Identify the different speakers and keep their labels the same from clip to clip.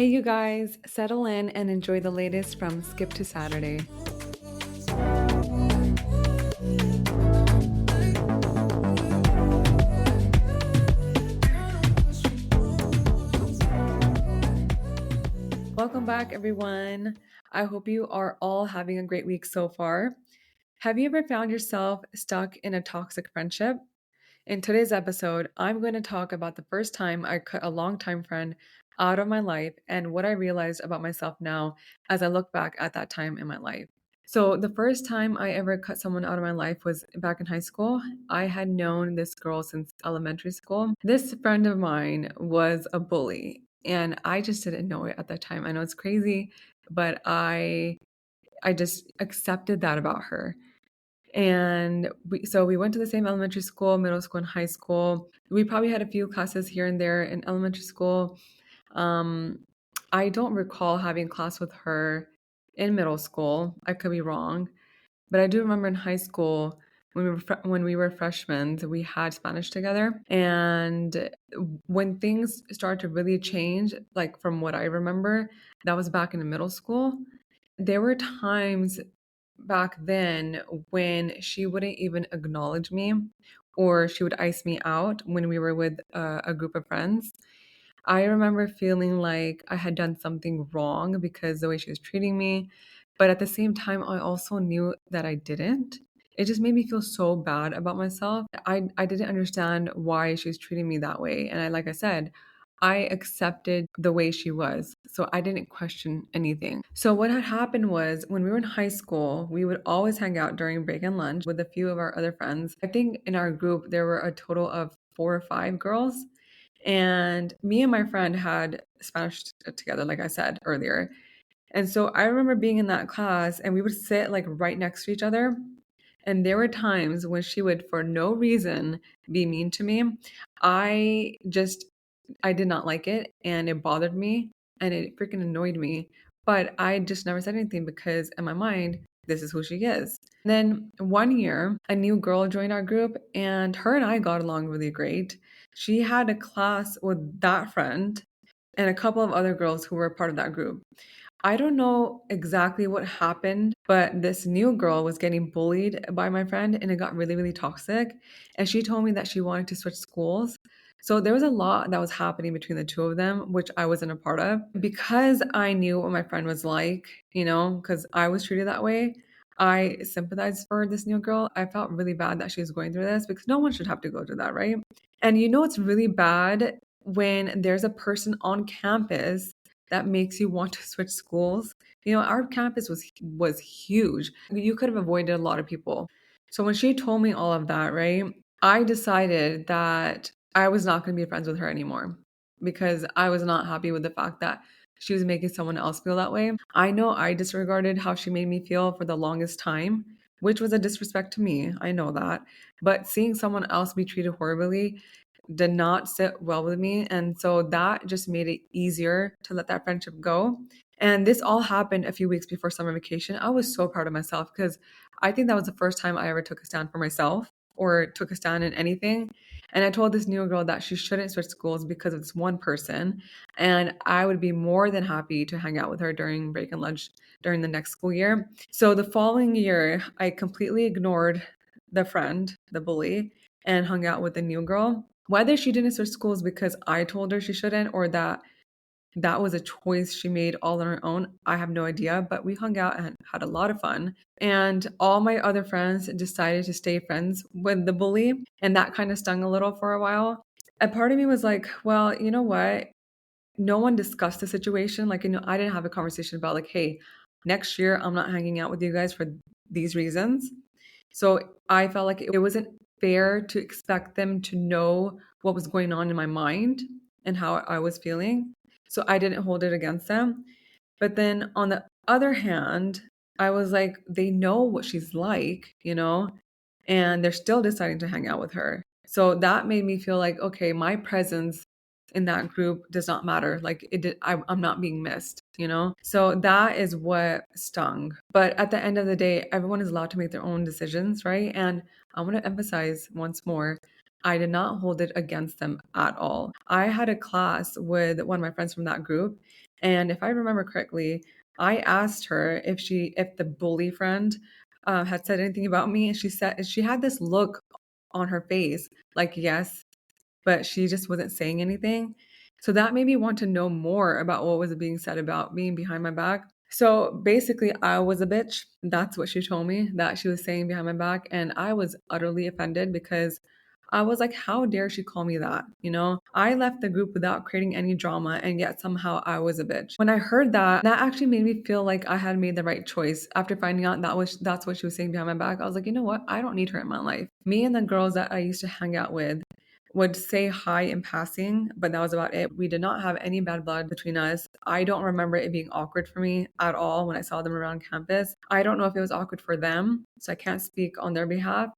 Speaker 1: Hey, you guys, settle in and enjoy the latest from Skip to Saturday. Welcome back, everyone. I hope you are all having a great week so far. Have you ever found yourself stuck in a toxic friendship? In today's episode, I'm going to talk about the first time I cut a longtime friend out of my life and what I realized about myself now as I look back at that time in my life. So, the first time I ever cut someone out of my life was back in high school. I had known this girl since elementary school. This friend of mine was a bully, and I just didn't know it at that time. I know it's crazy, but I just accepted that about her. And we went to the same elementary school, middle school, and high school. We probably had a few classes here and there in elementary school. Um, I don't recall having class with her in middle school. I could be wrong, but I do remember in high school when we were freshmen, we had Spanish together. And when things started to really change, like from what I remember, that was back in the middle school. There were times back then when she wouldn't even acknowledge me or she would ice me out when we were with a group of friends. I remember feeling like I had done something wrong because the way she was treating me. But at the same time, I also knew that I didn't. It just made me feel so bad about myself. I didn't understand why she was treating me that way. And like I said, I accepted the way she was. So I didn't question anything. So what had happened was when we were in high school, we would always hang out during break and lunch with a few of our other friends. I think in our group, there were a total of 4 or 5 girls. And me and my friend had Spanish together, like I said earlier. And so I remember being in that class and we would sit like right next to each other. And there were times when she would, for no reason, be mean to me. I just, I did not like it and it bothered me and it freaking annoyed me. But I just never said anything because in my mind, this is who she is. Then one year, a new girl joined our group and her and I got along really great. She had a class with that friend and a couple of other girls who were part of that group. I don't know exactly what happened, but this new girl was getting bullied by my friend and it got really, really toxic. And she told me that she wanted to switch schools. So there was a lot that was happening between the two of them, which I wasn't a part of. Because I knew what my friend was like, because I was treated that way, I sympathized for this new girl. I felt really bad that she was going through this because no one should have to go through that, right? And it's really bad when there's a person on campus that makes you want to switch schools. Our campus was huge. You could have avoided a lot of people. So when she told me all of that, right, I decided that I was not going to be friends with her anymore because I was not happy with the fact that she was making someone else feel that way. I know I disregarded how she made me feel for the longest time, which was a disrespect to me. I know that. But seeing someone else be treated horribly did not sit well with me. And so that just made it easier to let that friendship go. And this all happened a few weeks before summer vacation. I was so proud of myself because I think that was the first time I ever took a stand for myself or took a stand in anything. And I told this new girl that she shouldn't switch schools because of this one person. And I would be more than happy to hang out with her during break and lunch during the next school year. So the following year, I completely ignored the friend, the bully, and hung out with the new girl. Whether she didn't switch schools because I told her she shouldn't or that was a choice she made all on her own, I have no idea. But we hung out and had a lot of fun. And all my other friends decided to stay friends with the bully. And that kind of stung a little for a while. A part of me was like, well, you know what? No one discussed the situation. Like, I didn't have a conversation about, like, hey, next year I'm not hanging out with you guys for these reasons. So I felt like it wasn't fair to expect them to know what was going on in my mind and how I was feeling. So I didn't hold it against them. But then on the other hand, I was like, they know what she's like, and they're still deciding to hang out with her. So that made me feel like, okay, my presence in that group does not matter. Like I'm not being missed. So that is what stung. But at the end of the day, everyone is allowed to make their own decisions, right? And I want to emphasize once more, I did not hold it against them at all. I had a class with one of my friends from that group, and if I remember correctly, I asked her if the bully friend had said anything about me, and she said she had this look on her face like yes, but she just wasn't saying anything. So that made me want to know more about what was being said about me behind my back. So basically, I was a bitch. That's what she told me that she was saying behind my back. And I was utterly offended because I was like, how dare she call me that? You know, I left the group without creating any drama, and yet somehow I was a bitch. When I heard that, that actually made me feel like I had made the right choice. After finding out that's what she was saying behind my back, I was like, you know what? I don't need her in my life. Me and the girls that I used to hang out with would say hi in passing, but that was about it. We did not have any bad blood between us. I don't remember it being awkward for me at all when I saw them around campus. I don't know if it was awkward for them, so I can't speak on their behalf.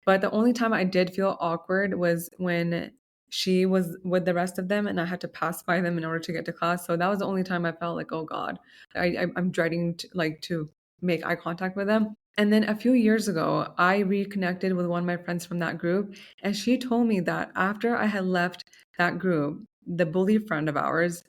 Speaker 1: But the only time I did feel awkward was when she was with the rest of them and I had to pass by them in order to get to class. So that was the only time I felt like, oh God, I'm dreading to make eye contact with them. And then a few years ago, I reconnected with one of my friends from that group, and she told me that after I had left that group, the bully friend of ours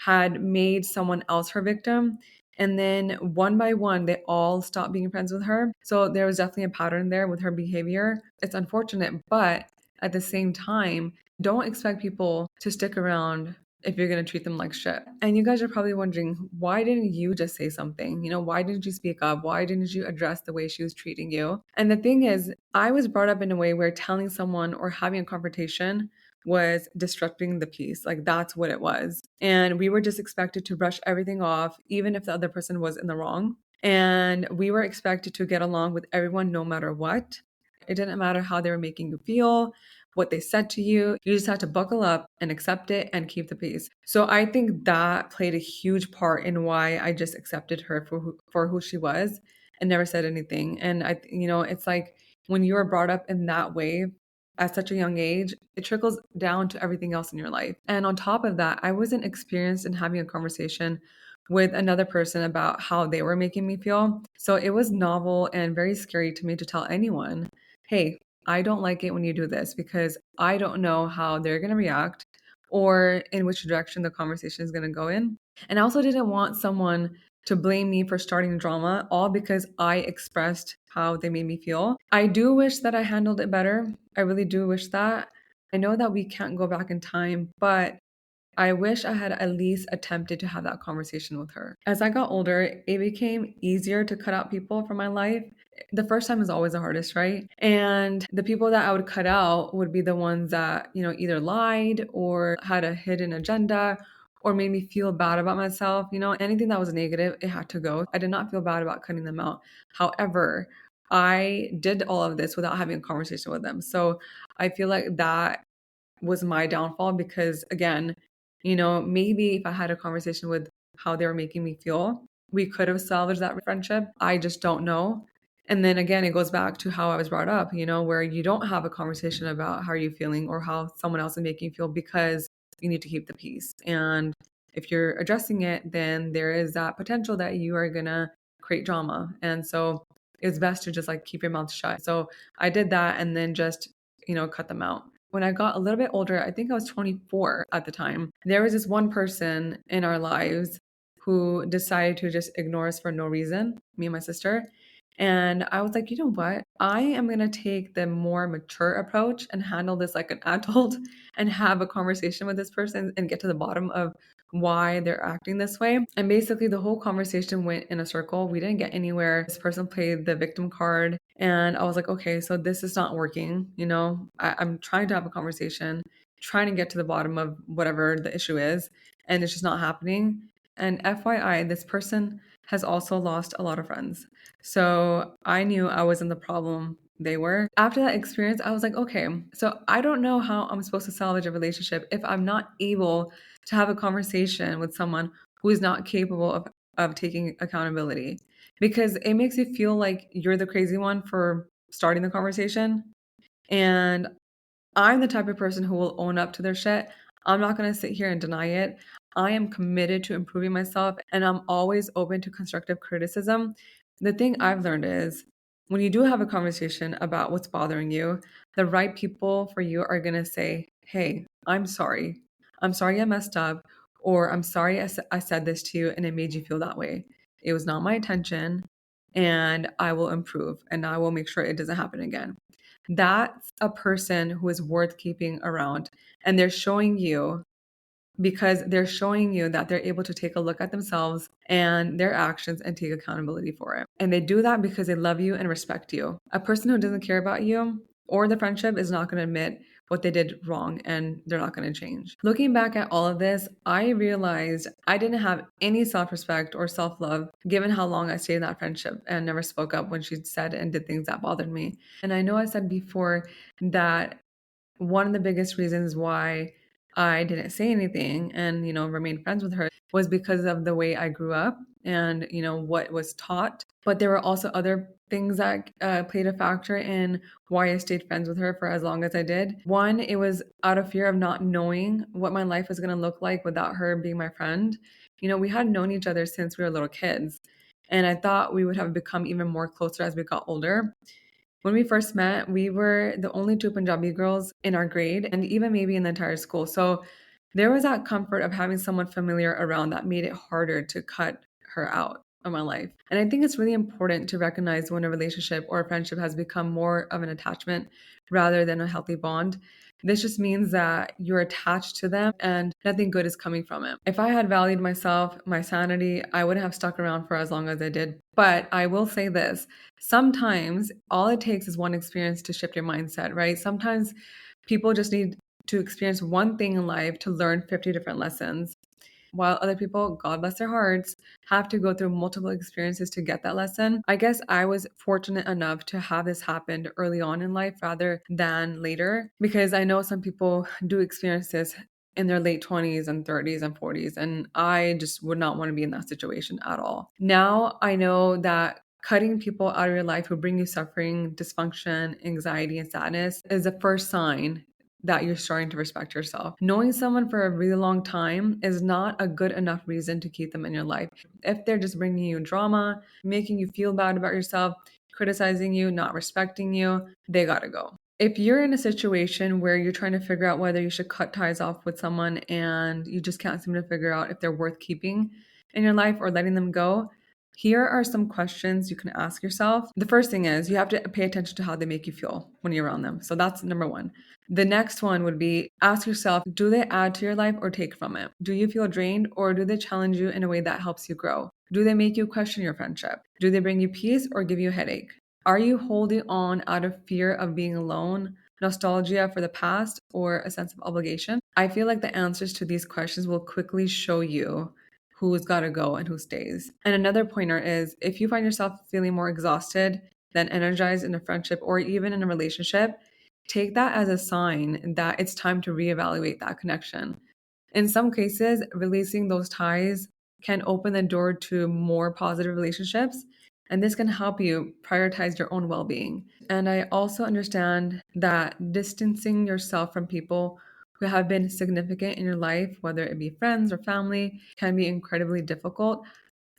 Speaker 1: had made someone else her victim. And then one by one, they all stopped being friends with her. So there was definitely a pattern there with her behavior. It's unfortunate, but at the same time, don't expect people to stick around if you're going to treat them like shit. And you guys are probably wondering, why didn't you just say something? You know, why didn't you speak up? Why didn't you address the way she was treating you? And the thing is, I was brought up in a way where telling someone or having a confrontation was disrupting the peace. Like that's what it was. And we were just expected to brush everything off, even if the other person was in the wrong. And we were expected to get along with everyone no matter what. It didn't matter how they were making you feel, what they said to you. You just had to buckle up and accept it and keep the peace. So I think that played a huge part in why I just accepted her for who she was and never said anything. And it's like when you are brought up in that way at such a young age, it trickles down to everything else in your life. And on top of that, I wasn't experienced in having a conversation with another person about how they were making me feel. So it was novel and very scary to me to tell anyone, hey, I don't like it when you do this because I don't know how they're going to react or in which direction the conversation is going to go in. And I also didn't want someone to blame me for starting drama, all because I expressed how they made me feel. I do wish that I handled it better. I really do wish that. I know that we can't go back in time, but I wish I had at least attempted to have that conversation with her. As I got older, it became easier to cut out people from my life. The first time is always the hardest, right? And the people that I would cut out would be the ones that, either lied or had a hidden agenda or made me feel bad about myself. Anything that was negative, it had to go. I did not feel bad about cutting them out. However, I did all of this without having a conversation with them. So I feel like that was my downfall because again, maybe if I had a conversation with how they were making me feel, we could have salvaged that friendship. I just don't know. And then again, it goes back to how I was brought up, where you don't have a conversation about how are you feeling or how someone else is making you feel because you need to keep the peace. And if you're addressing it, then there is that potential that you are going to create drama. And so it's best to just like keep your mouth shut. So I did that and then just, cut them out. When I got a little bit older, I think I was 24 at the time, there was this one person in our lives who decided to just ignore us for no reason, me and my sister. And I was like, you know what? I am going to take the more mature approach and handle this like an adult and have a conversation with this person and get to the bottom of why they're acting this way. And basically, the whole conversation went in a circle. We didn't get anywhere. This person played the victim card. And I was like, okay, so this is not working. I'm trying to have a conversation, trying to get to the bottom of whatever the issue is, and it's just not happening. And FYI, this person has also lost a lot of friends. So I knew I wasn't the problem, they were. After that experience, I was like, okay, so I don't know how I'm supposed to salvage a relationship if I'm not able to have a conversation with someone who is not capable of taking accountability. Because it makes you feel like you're the crazy one for starting the conversation. And I'm the type of person who will own up to their shit. I'm not going to sit here and deny it. I am committed to improving myself and I'm always open to constructive criticism. The thing I've learned is when you do have a conversation about what's bothering you, The right people for you are going to say, hey, I'm sorry. I'm sorry I messed up, or I'm sorry I said this to you and it made you feel that way. It was not my intention, and I will improve and I will make sure it doesn't happen again. That's a person who is worth keeping around. And they're showing you because they're showing you that they're able to take a look at themselves and their actions and take accountability for it. And they do that because they love you and respect you. A person who doesn't care about you or the friendship is not going to admit what they did wrong, and they're not going to change. Looking back at all of this, I realized I didn't have any self-respect or self-love given how long I stayed in that friendship and never spoke up when she said and did things that bothered me. And I know I said before that one of the biggest reasons why I didn't say anything and, remained friends with her was because of the way I grew up and, what was taught. But there were also other things that played a factor in why I stayed friends with her for as long as I did. One, it was out of fear of not knowing what my life was going to look like without her being my friend. We had known each other since we were little kids. And I thought we would have become even more closer as we got older. When we first met, we were the only two Punjabi girls in our grade and even maybe in the entire school. So there was that comfort of having someone familiar around that made it harder to cut her out of my life. And I think it's really important to recognize when a relationship or a friendship has become more of an attachment rather than a healthy bond. This just means that you're attached to them and nothing good is coming from it. If I had valued myself, my sanity, I wouldn't have stuck around for as long as I did. But I will say this, sometimes all it takes is one experience to shift your mindset, right? Sometimes people just need to experience one thing in life to learn 50 different lessons, while other people, God bless their hearts, have to go through multiple experiences to get that lesson. I guess I was fortunate enough to have this happen early on in life rather than later, because I know some people do experience this in their late 20s and 30s and 40s, and I just would not want to be in that situation at all. Now I know that cutting people out of your life who bring you suffering, dysfunction, anxiety, and sadness is the first sign that you're starting to respect yourself. Knowing someone for a really long time is not a good enough reason to keep them in your life. If they're just bringing you drama, making you feel bad about yourself, criticizing you, not respecting you, they gotta go. If you're in a situation where you're trying to figure out whether you should cut ties off with someone and you just can't seem to figure out if they're worth keeping in your life or letting them go, here are some questions you can ask yourself. The first thing is you have to pay attention to how they make you feel when you're around them. So that's number one. The next one would be ask yourself, do they add to your life or take from it? Do you feel drained or do they challenge you in a way that helps you grow? Do they make you question your friendship? Do they bring you peace or give you a headache? Are you holding on out of fear of being alone, nostalgia for the past, or a sense of obligation? I feel like the answers to these questions will quickly show you who's got to go and who stays. And another pointer is if you find yourself feeling more exhausted than energized in a friendship or even in a relationship, take that as a sign that it's time to reevaluate that connection. In some cases, releasing those ties can open the door to more positive relationships, and this can help you prioritize your own well being. And I also understand that distancing yourself from people who have been significant in your life, whether it be friends or family, can be incredibly difficult.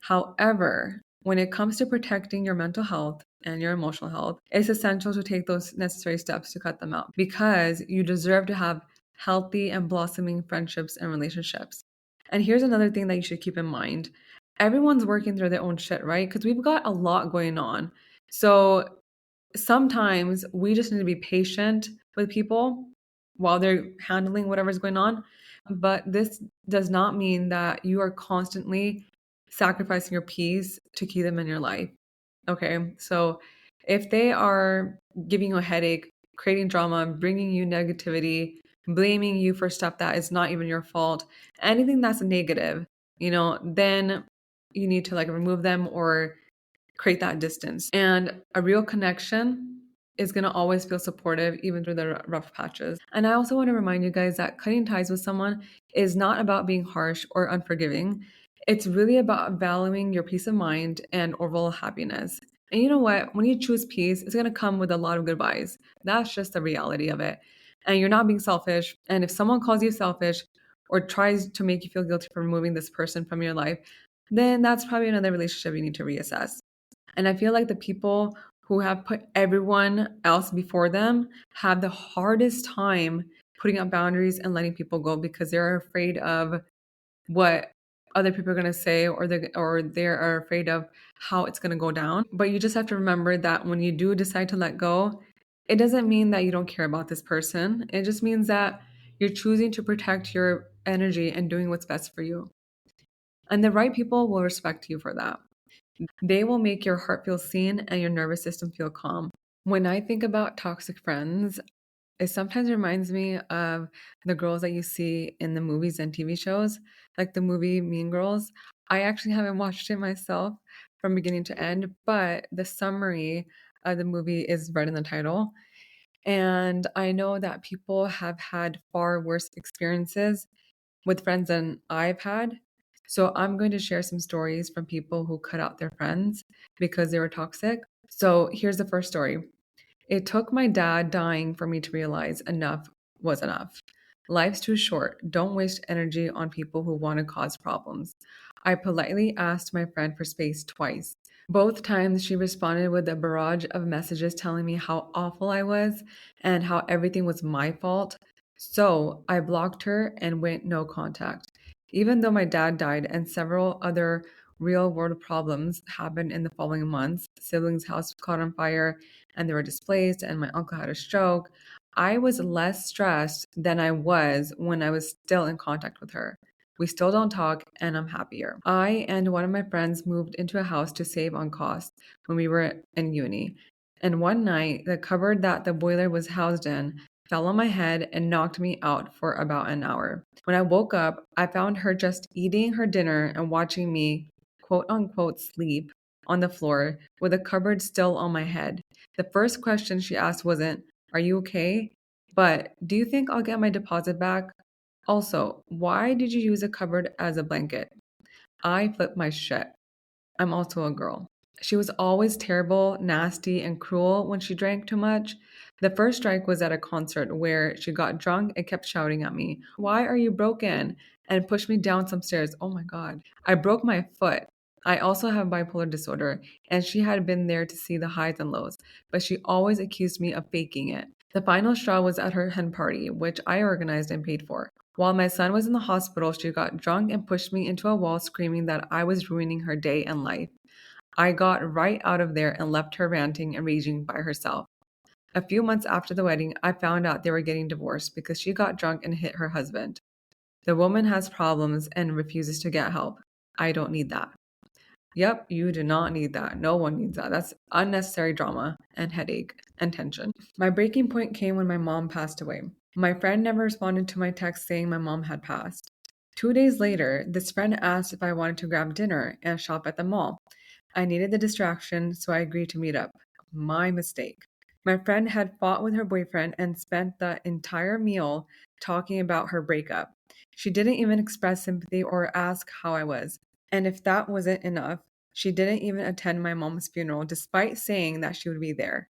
Speaker 1: However, when it comes to protecting your mental health and your emotional health, it's essential to take those necessary steps to cut them out because you deserve to have healthy and blossoming friendships and relationships. And here's another thing that you should keep in mind. Everyone's working through their own shit, right? Because we've got a lot going on. So sometimes we just need to be patient with people while they're handling whatever's going on. But this does not mean that you are constantly sacrificing your peace to keep them in your life. Okay. So if they are giving you a headache, creating drama, bringing you negativity, blaming you for stuff that is not even your fault, anything that's negative, then you need to like remove them or create that distance. And a real connection is going to always feel supportive even through the rough patches. And I also want to remind you guys that cutting ties with someone is not about being harsh or unforgiving. It's really about valuing your peace of mind and overall happiness. And you know what? When you choose peace, it's going to come with a lot of goodbyes. That's just the reality of it. And you're not being selfish. And if someone calls you selfish or tries to make you feel guilty for removing this person from your life, then that's probably another relationship you need to reassess. And I feel like the people who have put everyone else before them have the hardest time putting up boundaries and letting people go because they're afraid of what other people are going to say, or they're afraid of how it's going to go down. But you just have to remember that when you do decide to let go, it doesn't mean that you don't care about this person. It just means that you're choosing to protect your energy and doing what's best for you. And the right people will respect you for that. They will make your heart feel seen and your nervous system feel calm. When I think about toxic friends, it sometimes reminds me of the girls that you see in the movies and TV shows, like the movie Mean Girls. I actually haven't watched it myself from beginning to end, but the summary of the movie is right in the title. And I know that people have had far worse experiences with friends than I've had. So I'm going to share some stories from people who cut out their friends because they were toxic. So here's the first story. It took my dad dying for me to realize enough was enough. Life's too short. Don't waste energy on people who want to cause problems. I politely asked my friend for space twice. Both times she responded with a barrage of messages telling me how awful I was and how everything was my fault. So I blocked her and went no contact. Even though my dad died and several other real world problems happened in the following months, siblings' house caught on fire and they were displaced, and my uncle had a stroke, I was less stressed than I was when I was still in contact with her. We still don't talk, and I'm happier. I and one of my friends moved into a house to save on costs when we were in uni. And one night, the cupboard that the boiler was housed in fell on my head and knocked me out for about an hour. When I woke up, I found her just eating her dinner and watching me, quote unquote, sleep on the floor with the cupboard still on my head. The first question she asked wasn't, "Are you okay?" But, "Do you think I'll get my deposit back? Also, why did you use a cupboard as a blanket?" I flipped my shit. I'm also a girl. She was always terrible, nasty, and cruel when she drank too much. The first strike was at a concert where she got drunk and kept shouting at me, "Why are you broken?" and pushed me down some stairs. Oh my God. I broke my foot. I also have bipolar disorder, and she had been there to see the highs and lows, but she always accused me of faking it. The final straw was at her hen party, which I organized and paid for. While my son was in the hospital, she got drunk and pushed me into a wall, screaming that I was ruining her day and life. I got right out of there and left her ranting and raging by herself. A few months after the wedding, I found out they were getting divorced because she got drunk and hit her husband. The woman has problems and refuses to get help. I don't need that. Yep, you do not need that. No one needs that. That's unnecessary drama and headache and tension. My breaking point came when my mom passed away. My friend never responded to my text saying my mom had passed. 2 days later, this friend asked if I wanted to grab dinner and shop at the mall. I needed the distraction, so I agreed to meet up. My mistake. My friend had fought with her boyfriend and spent the entire meal talking about her breakup. She didn't even express sympathy or ask how I was. And if that wasn't enough, she didn't even attend my mom's funeral despite saying that she would be there.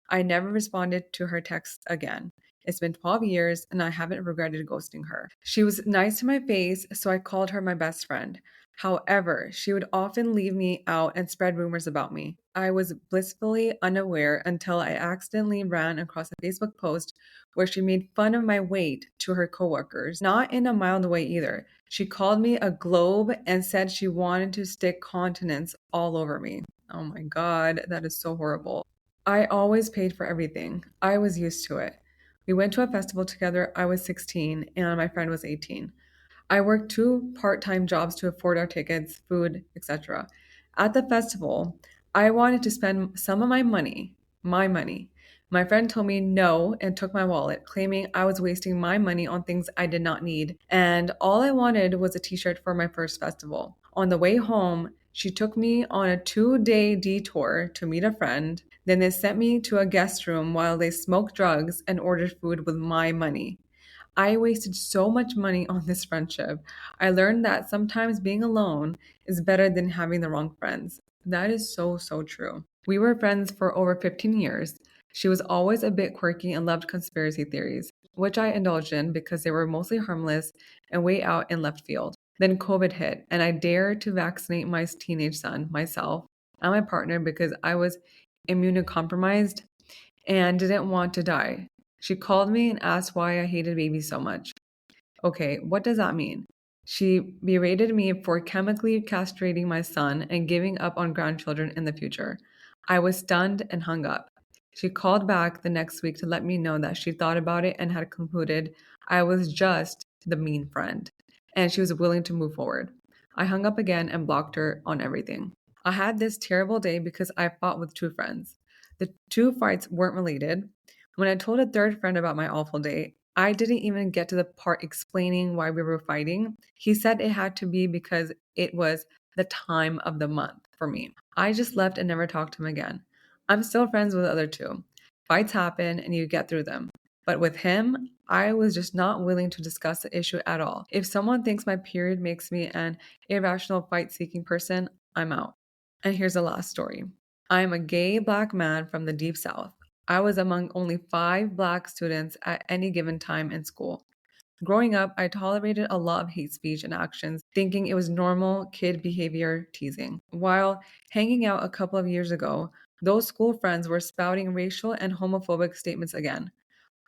Speaker 1: I never responded to her texts again. It's been 12 years and I haven't regretted ghosting her. She was nice to my face, so I called her my best friend. However, she would often leave me out and spread rumors about me. I was blissfully unaware until I accidentally ran across a Facebook post where she made fun of my weight to her coworkers. Not in a mild way either. She called me a globe and said she wanted to stick continents all over me. Oh my God, that is so horrible. I always paid for everything. I was used to it. We went to a festival together. I was 16 and my friend was 18. I worked two part-time jobs to afford our tickets, food, etc. At the festival, I wanted to spend some of my money. My friend told me no and took my wallet, claiming I was wasting my money on things I did not need. And all I wanted was a t-shirt for my first festival. On the way home, she took me on a 2-day detour to meet a friend. Then they sent me to a guest room while they smoked drugs and ordered food with my money. I wasted so much money on this friendship. I learned that sometimes being alone is better than having the wrong friends. That is so, so true. We were friends for over 15 years. She was always a bit quirky and loved conspiracy theories, which I indulged in because they were mostly harmless and way out in left field. Then COVID hit, and I dared to vaccinate my teenage son, myself, and my partner because I was immunocompromised and didn't want to die. She called me and asked why I hated babies so much. Okay, what does that mean? She berated me for chemically castrating my son and giving up on grandchildren in the future. I was stunned and hung up. She called back the next week to let me know that she thought about it and had concluded I was just the mean friend, and she was willing to move forward. I hung up again and blocked her on everything. I had this terrible day because I fought with two friends. The two fights weren't related. When I told a third friend about my awful day, I didn't even get to the part explaining why we were fighting. He said it had to be because it was the time of the month for me. I just left and never talked to him again. I'm still friends with the other two. Fights happen and you get through them. But with him, I was just not willing to discuss the issue at all. If someone thinks my period makes me an irrational fight seeking person, I'm out. And here's the last story. I am a gay Black man from the Deep South. I was among only 5 Black students at any given time in school. Growing up, I tolerated a lot of hate speech and actions, thinking it was normal kid behavior teasing. While hanging out a couple of years ago, those school friends were spouting racial and homophobic statements again.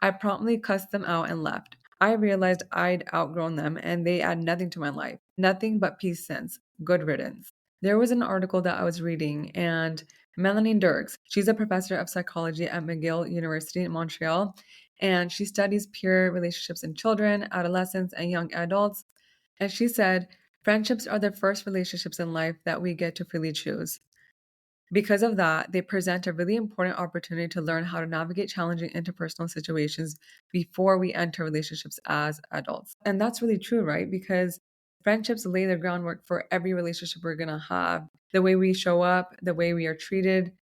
Speaker 1: I promptly cussed them out and left. I realized I'd outgrown them and they add nothing to my life. Nothing but peace since. Good riddance. There was an article that I was reading, and Melanie Dirks, she's a professor of psychology at McGill University in Montreal, and she studies peer relationships in children, adolescents, and young adults. And she said, friendships are the first relationships in life that we get to freely choose. Because of that, they present a really important opportunity to learn how to navigate challenging interpersonal situations before we enter relationships as adults. And that's really true, right? Because friendships lay the groundwork for every relationship we're going to have. The way we show up, the way we are treated,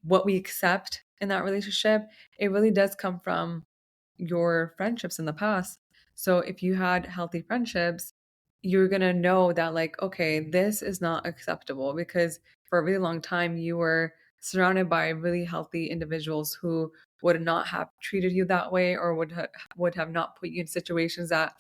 Speaker 1: what we accept in that relationship, it really does come from your friendships in the past. So if you had healthy friendships, you're going to know that, like, okay, this is not acceptable because for a really long time you were surrounded by really healthy individuals who would not have treated you that way or would have not put you in situations that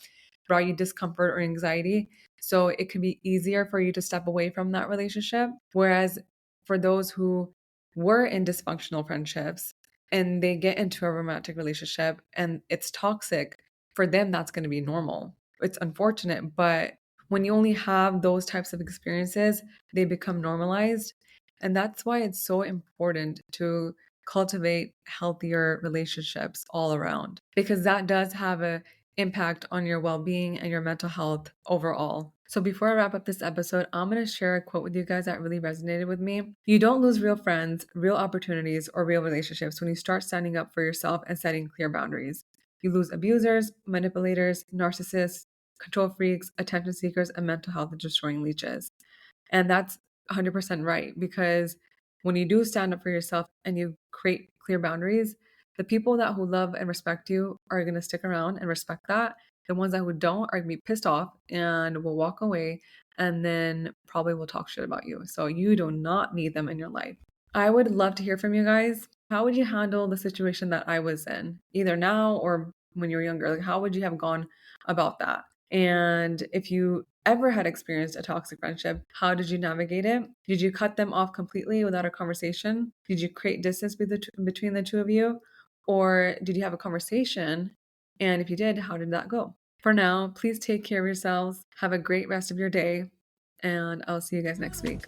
Speaker 1: brought you discomfort or anxiety. So it can be easier for you to step away from that relationship. Whereas for those who were in dysfunctional friendships and they get into a romantic relationship and it's toxic, for them, that's going to be normal. It's unfortunate, but when you only have those types of experiences, they become normalized. And that's why it's so important to cultivate healthier relationships all around, because that does have a impact on your well-being and your mental health overall. So before I wrap up this episode, I'm going to share a quote with you guys that really resonated with me. You don't lose real friends, real opportunities, or real relationships when you start standing up for yourself and setting clear boundaries. You lose abusers, manipulators, narcissists, control freaks, attention seekers, and mental health destroying leeches. And that's 100% right, because when you do stand up for yourself and you create clear boundaries, the people that who love and respect you are going to stick around and respect that. The ones that who don't are going to be pissed off and will walk away and then probably will talk shit about you. So you do not need them in your life. I would love to hear from you guys. How would you handle the situation that I was in, either now or when you were younger? Like, how would you have gone about that? And if you ever had experienced a toxic friendship, how did you navigate it? Did you cut them off completely without a conversation? Did you create distance between the two of you? Or did you have a conversation? And if you did, how did that go? For now, please take care of yourselves. Have a great rest of your day. And I'll see you guys next week.